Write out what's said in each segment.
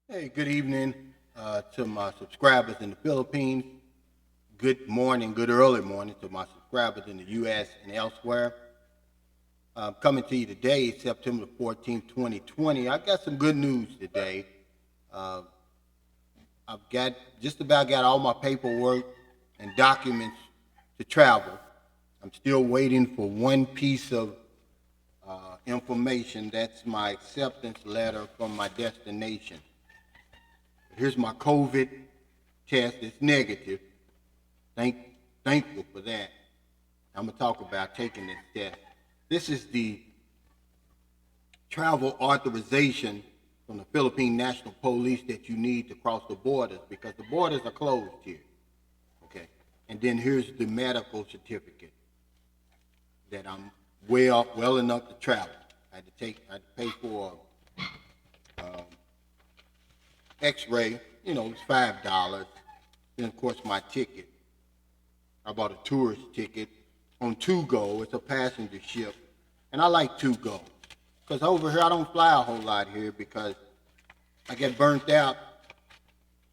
Hey, good evening to my subscribers in the Philippines. Good morning, good early morning to my subscribers in the U.S. and elsewhere. Coming to you today, September 14th, 2020. I got some good news today. Uh, I've just about got all my paperwork and documents to travel. I'm still waiting for one piece of information. That's my acceptance letter from my destination. Here's my COVID test. It's negative. Thank, Thankful for that. I'm gonna talk about taking this test. This is the travel authorization from the Philippine National Police that you need to cross the borders because the borders are closed here. Okay. And then here's the medical certificate that I'm well enough to travel. I had to pay for X-ray. It's $5. Then of course my ticket. I bought a tourist ticket on To Go. It's a passenger ship, and I like To Go because over here I don't fly a whole lot here because I get burnt out.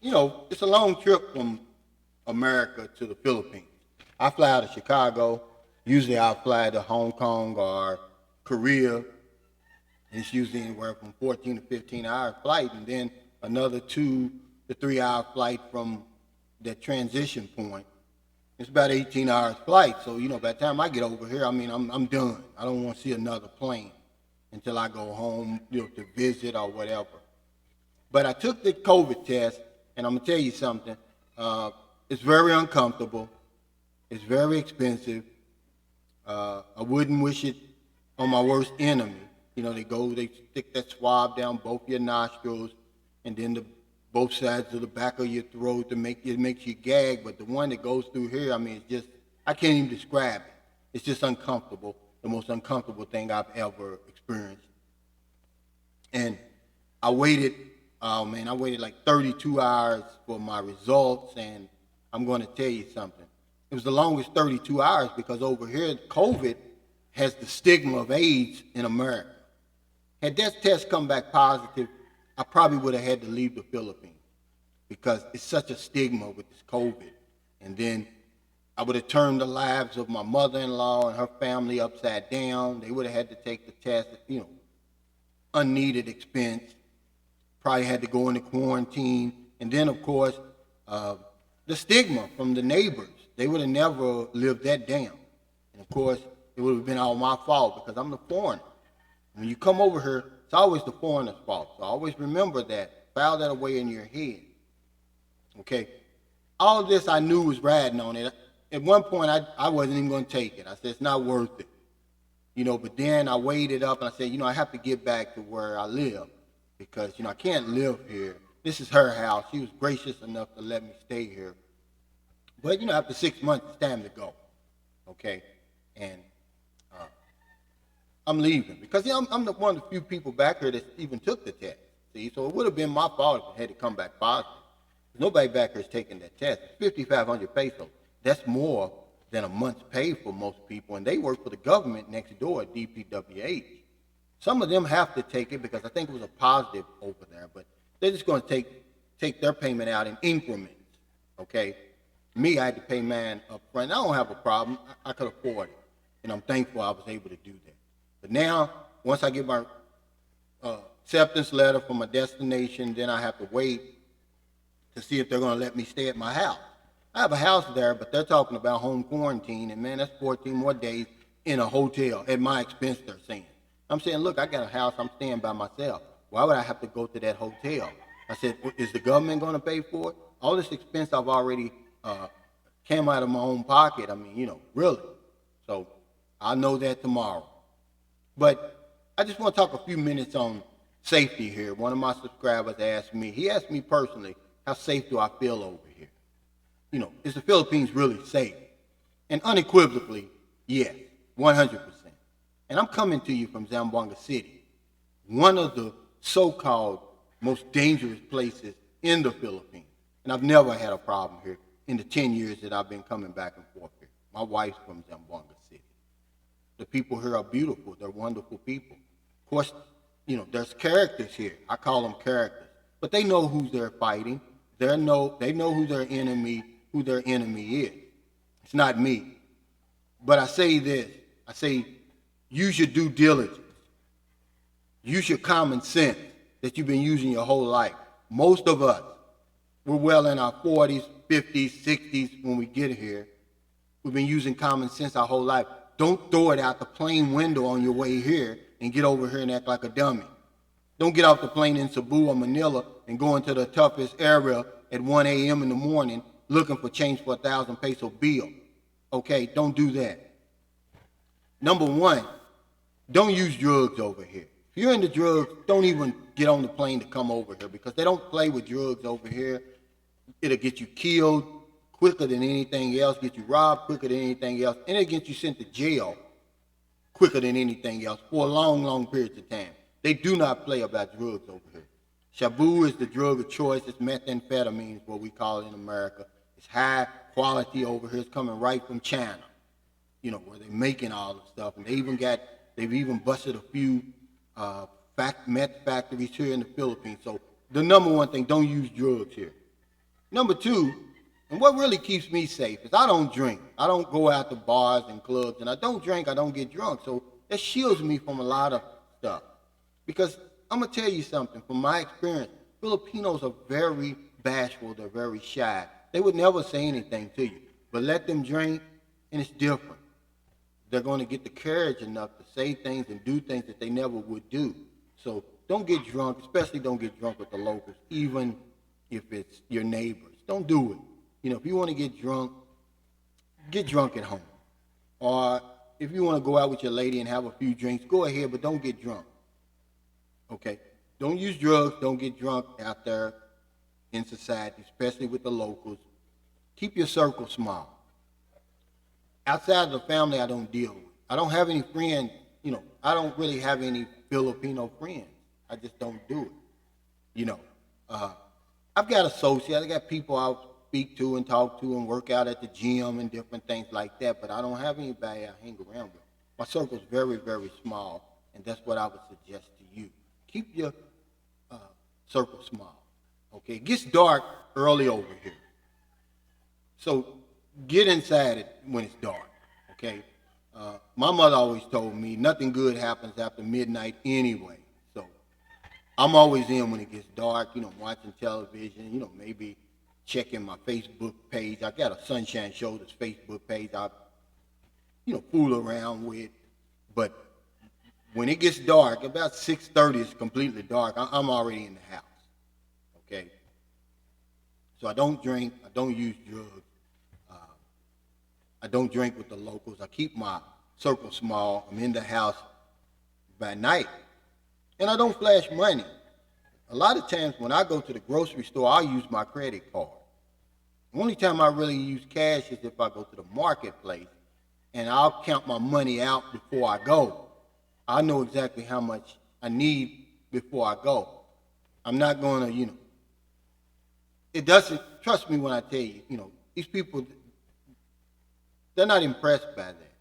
It's a long trip from America to the Philippines. I fly out of Chicago. Usually I fly to Hong Kong or Korea. It's usually anywhere from 14 to 15-hour flight, and then another 2 to 3 hour flight from that transition point. It's about 18 hours flight. So, by the time I get over here, I'm done. I don't want to see another plane until I go home, to visit or whatever. But I took the COVID test, and I'm going to tell you something. It's very uncomfortable. It's very expensive. I wouldn't wish it on my worst enemy. They stick that swab down both your nostrils and then both sides of the back of your throat it makes you gag. But the one that goes through here, it's just, I can't even describe it. It's just uncomfortable, the most uncomfortable thing I've ever experienced. And I waited, I waited like 32 hours for my results, and I'm going to tell you something. It was the longest 32 hours because over here, COVID has the stigma of AIDS in America. Had that test come back positive, I probably would have had to leave the Philippines because it's such a stigma with this COVID. And then I would have turned the lives of my mother-in-law and her family upside down. They would have had to take the test, unneeded expense. Probably had to go into quarantine. And then, of course, the stigma from the neighbors. They would have never lived that down. And, of course, it would have been all my fault because I'm the foreigner. When you come over here, it's always the foreigner's fault. So always remember that. File that away in your head. Okay? All of this I knew was riding on it. At one point, I wasn't even going to take it. I said, it's not worth it. But then I weighed it up and I said, I have to get back to where I live because, I can't live here. This is her house. She was gracious enough to let me stay here. But, after 6 months, it's time to go. Okay? And I'm leaving because I'm one of the few people back here that even took the test. See, so it would have been my fault if it had to come back positive. Nobody back here is taking that test. It's 5,500 pesos. That's more than a month's pay for most people, and they work for the government next door at DPWH. Some of them have to take it because I think it was a positive over there, but they're just going to take their payment out in increments. Okay, me, I had to pay mine up front. I don't have a problem. I could afford it, and I'm thankful I was able to do that. But now, once I get my acceptance letter from my destination, then I have to wait to see if they're going to let me stay at my house. I have a house there, but they're talking about home quarantine, and man, that's 14 more days in a hotel at my expense, they're saying. I'm saying, look, I got a house, I'm staying by myself. Why would I have to go to that hotel? I said, is the government going to pay for it? All this expense I've already came out of my own pocket. Really. So I'll know that tomorrow. But I just want to talk a few minutes on safety here. One of my subscribers he asked me personally, how safe do I feel over here? Is the Philippines really safe? And unequivocally, yes, 100%. And I'm coming to you from Zamboanga City, one of the so-called most dangerous places in the Philippines. And I've never had a problem here in the 10 years that I've been coming back and forth here. My wife's from Zamboanga City. The people here are beautiful. They're wonderful people. Of course, there's characters here. I call them characters. but they know who they're fighting. They know who their enemy is. It's not me. But I say this. I say, use your due diligence. Use your common sense that you've been using your whole life. Most of us, we're well in our 40s, 50s, 60s when we get here. We've been using common sense our whole life. Don't throw it out the plane window on your way here and get over here and act like a dummy. Don't get off the plane in Cebu or Manila and go into the toughest area at 1 a.m. in the morning looking for change for a 1,000 peso bill. Okay, don't do that. Number one, don't use drugs over here. If you're into drugs, don't even get on the plane to come over here because they don't play with drugs over here. It'll get you killed quicker than anything else, get you robbed quicker than anything else, and it'll get you sent to jail quicker than anything else for a long, long period of time. They do not play about drugs over here. Shabu is the drug of choice. It's methamphetamine is what we call it in America. It's high quality over here. It's coming right from China, where they're making all the stuff. And they've even busted a few meth factories here in the Philippines. So the number one thing, don't use drugs here. Number two, and what really keeps me safe is I don't drink. I don't go out to bars and clubs, and I don't drink. I don't get drunk. So that shields me from a lot of stuff. Because I'm going to tell you something. From my experience, Filipinos are very bashful. They're very shy. They would never say anything to you. But let them drink, and it's different. They're going to get the courage enough to say things and do things that they never would do. So don't get drunk, especially don't get drunk with the locals, even if it's your neighbors. Don't do it. If you want to get drunk at home. Or if you want to go out with your lady and have a few drinks, go ahead, but don't get drunk. Okay? Don't use drugs. Don't get drunk out there in society, especially with the locals. Keep your circle small. Outside of the family, I don't deal with. I don't have any friends. I don't really have any Filipino friends. I just don't do it. I've got associates. I got people I speak to and talk to and work out at the gym and different things like that, but I don't have anybody I hang around with. My circle's very, very small, and that's what I would suggest to you. Keep your circle small. Okay? It gets dark early over here. So get inside it when it's dark. Okay? My mother always told me nothing good happens after midnight anyway. So I'm always in when it gets dark, watching television, maybe checking my Facebook page. I got a Sunshine Shoulders Facebook page I, fool around with. But when it gets dark, about 6:30 it's completely dark. I'm already in the house. Okay? So I don't drink. I don't use drugs. I don't drink with the locals. I keep my circle small. I'm in the house by night. And I don't flash money. A lot of times when I go to the grocery store, I'll use my credit card. The only time I really use cash is if I go to the marketplace, and I'll count my money out before I go. I know exactly how much I need before I go. I'm not going to, it doesn't, trust me when I tell you, these people, they're not impressed by that.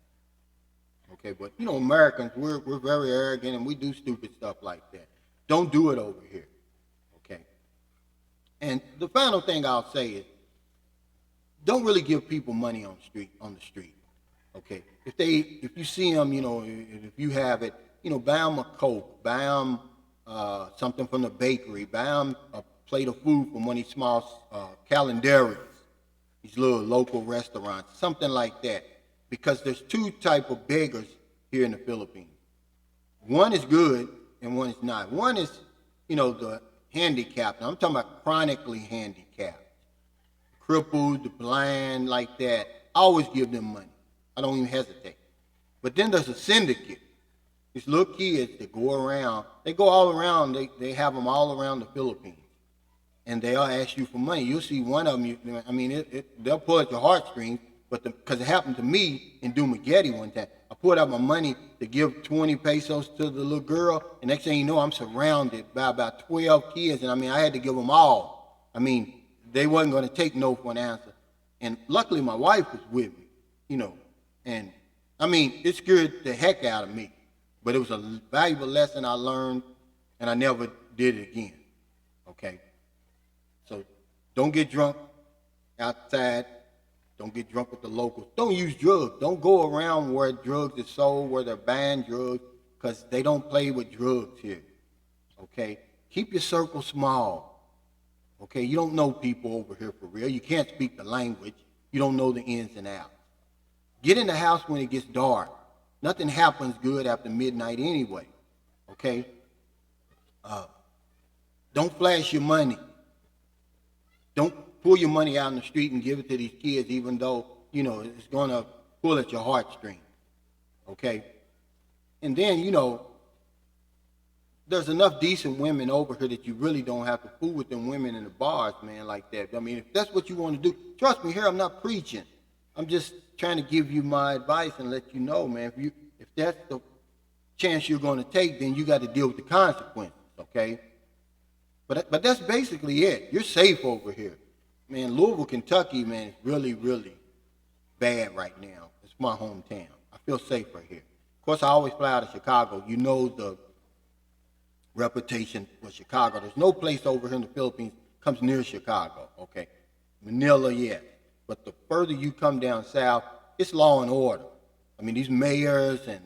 Okay, but, Americans, we're very arrogant, and we do stupid stuff like that. Don't do it over here. Okay? And the final thing I'll say is, don't really give people money on the street. Okay? If you see them, if you have it, buy them a Coke, buy them something from the bakery, buy them a plate of food from one of these small calendarias, these little local restaurants, something like that. Because there's two type of beggars here in the Philippines. One is good and one is not. One is, the handicapped. I'm talking about chronically handicapped. Crippled, the blind, like that. I always give them money. I don't even hesitate. But then there's a syndicate. These little kids that go around. They go all around. They have them all around the Philippines. And they'll ask you for money. You'll see one of them, they'll pull at your heartstrings. But because it happened to me in Dumaguete one time, I pulled out my money to give 20 pesos to the little girl, and next thing you know, I'm surrounded by about 12 kids, and I had to give them all. They wasn't going to take no for an answer. And luckily, my wife was with me, and it scared the heck out of me. But it was a valuable lesson I learned, and I never did it again. Okay? So don't get drunk outside. Don't get drunk with the locals. Don't use drugs. Don't go around where drugs is sold, where they're buying drugs, because they don't play with drugs here. Okay? Keep your circle small. Okay? You don't know people over here for real. You can't speak the language. You don't know the ins and outs. Get in the house when it gets dark. Nothing happens good after midnight anyway. Okay? Don't flash your money. Don't pull your money out in the street and give it to these kids, even though, it's going to pull at your heartstrings. Okay? And then, there's enough decent women over here that you really don't have to fool with them women in the bars, man, like that. I mean, if that's what you want to do, trust me here, I'm not preaching. I'm just trying to give you my advice and let you know, man, if that's the chance you're going to take, then you got to deal with the consequences, okay? But that's basically it. You're safe over here. Man, Louisville, Kentucky, man, is really, really bad right now. It's my hometown. I feel safe right here. Of course, I always fly out of Chicago. You know the reputation for Chicago. There's no place over here in the Philippines comes near Chicago, okay? Manila, yes. But the further you come down south, it's law and order. I mean, these mayors and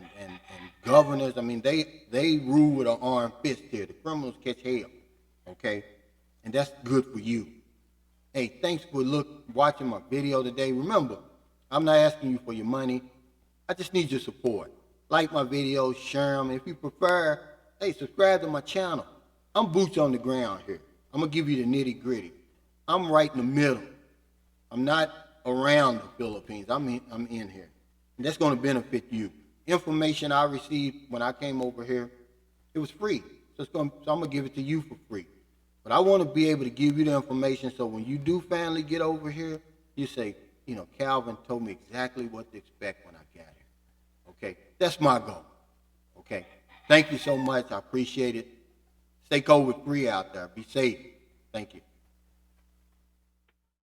governors, I mean, they rule with an armed fist here. The criminals catch hell, okay? And that's good for you. Hey, thanks for watching my video today. Remember, I'm not asking you for your money. I just need your support. Like my videos, share them. If you prefer, hey, subscribe to my channel. I'm boots on the ground here. I'm going to give you the nitty gritty. I'm right in the middle. I'm not around the Philippines. I'm in here. And that's going to benefit you. Information I received when I came over here, it was free. So I'm going to give it to you for free. But I want to be able to give you the information so when you do finally get over here, you say, Calvin told me exactly what to expect when I got here. Okay? That's my goal. Okay? Thank you so much. I appreciate it. Stay COVID-free out there. Be safe. Thank you.